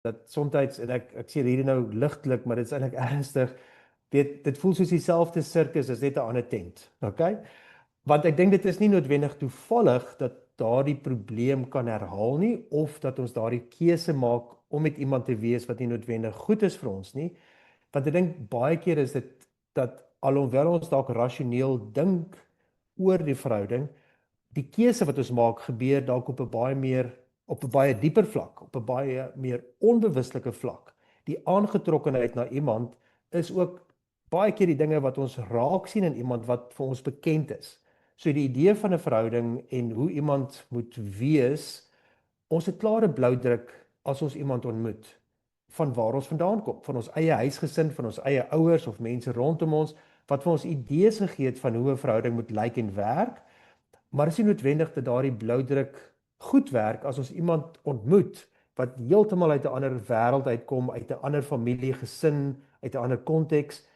dat soms, en ek sê hierdie nou ligtelik, maar dit is eintlik ernstig, dit voel soos dieselfde sirkus as net 'n ander tent, okay? Want ek dink dit is nie noodwendig toevallig dat daardie probleem kan herhaal nie, of dat ons daardie keuse maak om met iemand te wees wat nie noodwendig goed is vir ons nie, want ek dink baie keer is dit dat alhoewel ons dalk rasioneel dink oor die verhouding, die keuse wat ons maak gebeur dalk op 'n baie dieper vlak, op 'n baie meer onbewuslike vlak. Die aangetrokkenheid na iemand is ook baie keer die dinge wat ons raak sien in iemand wat vir ons bekend is. So die idee van 'n verhouding en hoe iemand moet wees, ons het klare bloudruk as ons iemand ontmoet van waar ons vandaan kom, van ons eie huisgesin, van ons eie ouers of mense rondom ons wat vir ons idees gegee het van hoe 'n verhouding moet lyk en werk. Maar is nie noodwendig dat daardie bloudruk goed werk as ons iemand ontmoet wat heeltemal uit 'n ander wêreld uitkom, uit 'n ander familie, gesin, uit 'n ander konteks